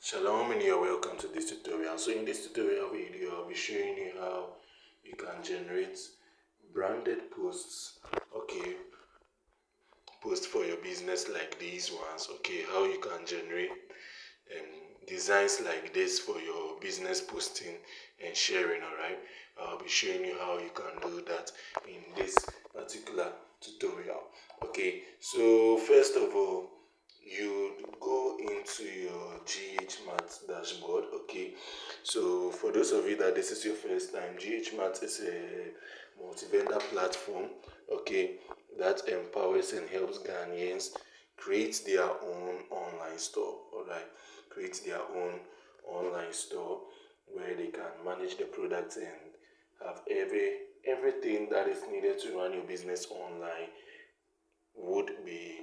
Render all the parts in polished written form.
Shalom and you're welcome to this tutorial. So in this tutorial video, I'll be showing you how you can generate branded posts. Okay, post for your business like these ones. Okay, how you can generate designs like this for your business posting and sharing. All right, I'll be showing you how you can do that in this particular tutorial. Okay, so first of all, you go into your GHMart dashboard. Okay, so for those of you that this is your first time, GHMart is a multi-vendor platform, okay, that empowers and helps Ghanaians create their own online store. All right, create their own online store where they can manage the products and have everything that is needed to run your business online would be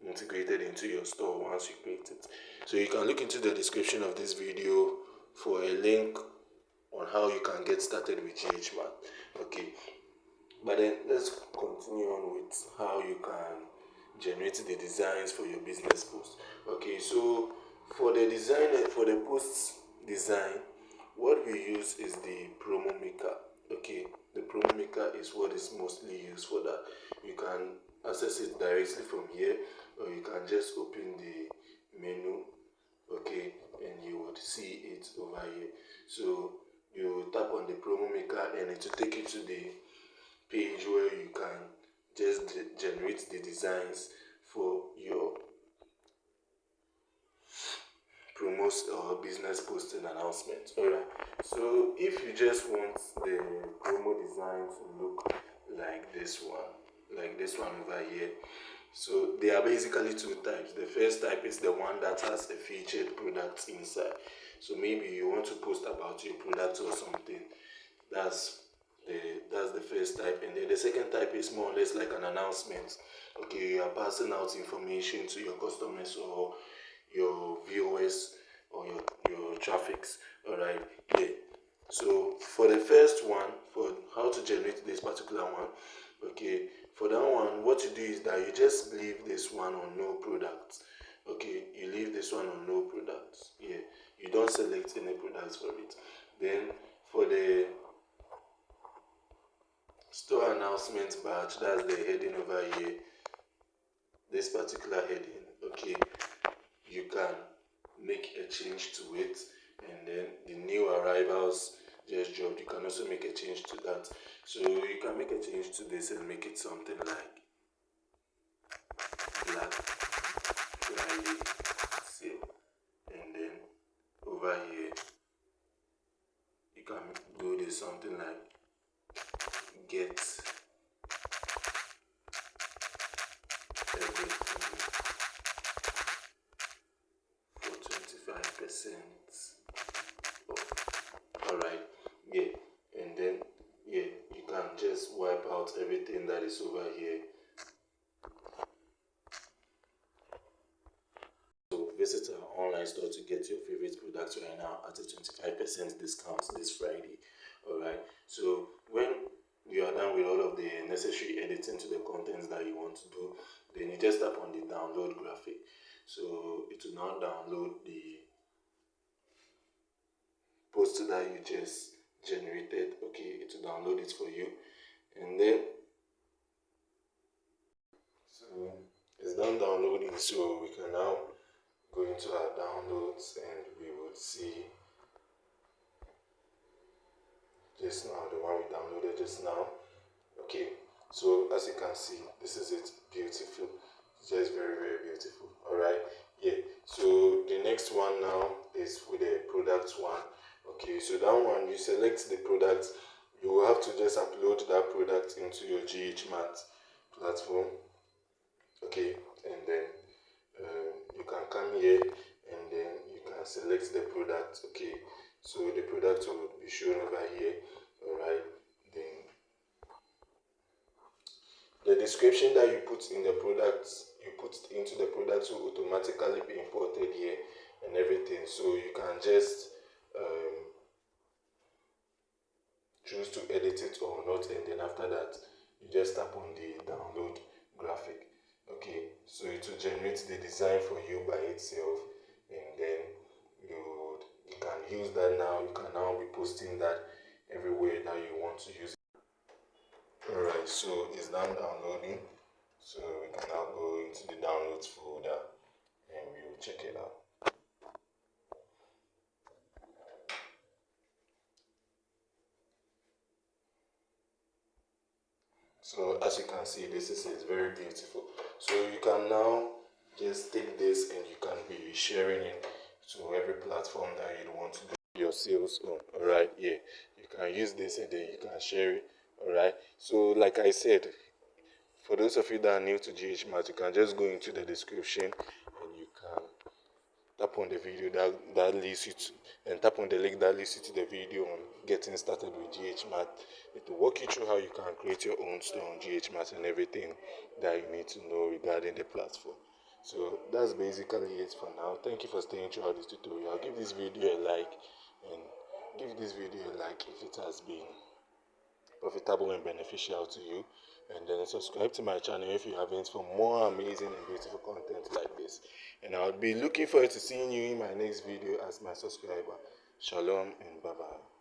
integrated into your store once you create it. So you can look into the description of this video for a link on how you can get started with GHMart. Okay, but then let's continue on with how you can generate the designs for your business post. Okay, so for the design, for the posts design, what we use is the promo maker. Okay, the promo maker is what is mostly used for that. You can access it directly from here, or you can just open the menu, okay, and you would see it over here. So you tap on the promo maker and it will take you to the page where you can just generate the designs for your promos or business posting announcement. Alright, so if you just want the promo design to look like this one over here, so there are basically two types. The first type is the one that has a featured product inside. So maybe you want to post about your product or something. That's the first type, and then the second type is more or less like an announcement. Okay, you are passing out information to your customers or your viewers or your traffics. All right, yeah. So for the first one, for how to generate this particular one, okay, for that one, what you do is that you just leave this one on no products. Okay, you leave this one on no products. Yeah, you don't select any products for it. Then for the store announcement badge, that's the heading over here, this particular heading. Okay, you can make a change to it, and then the new arrivals just dropped, you can also make a change to that. So you can make a change to this and make it something like Black Friday sale, and then over here you can do this something like get everything for 25% off. Alright, yeah, and then yeah, you can just wipe out everything that is over here. So visit our online store to get your favorite products right now at a 25% discount this Friday. Alright, so when you are done with all of the necessary editing to the contents that you want to do, then you just tap on the download graphic. So it will now download the post that you just generated. Okay, it will download it for you, and then so it's done downloading. So we can now go into our downloads and we would see just now the one we downloaded just now. Okay, so as you can see, this is it. Beautiful, just very beautiful. All right, yeah. So the next one now is with the product one. Okay, so that one, you select the product, you will have to just upload that product into your GHMart platform. Okay, and then you can come here and then you can select the product. Okay, so the product will be shown over here. All right, then the description that you put in the product, you put into the product will automatically be imported here and everything. So you can just choose to edit it or not, and then after that you just tap on the download graphic. Okay, so it will generate the design for you by itself, and then you use that now. You can now be posting that everywhere that you want to use it. Alright, so it's now downloading. So we can now go into the downloads folder and we will check it out. So as you can see, this is it, very beautiful. So you can now just take this and you can be sharing it to every platform that you want to do your sales on. Alright, yeah, you can use this and then you can share it. Alright, so like I said, for those of you that are new to GHMart, you can just go into the description and you can tap on the video that leads you to, and tap on the link that leads you to the video on getting started with GHMart. It will walk you through how you can create your own store on GHMart and everything that you need to know regarding the platform. So that's basically it for now. Thank you for staying throughout this tutorial. Give this video a like and give this video a like if it has been profitable and beneficial to you, and then subscribe to my channel if you haven't for more amazing and beautiful content like this. And I'll be looking forward to seeing you in my next video as my subscriber. Shalom and bye bye.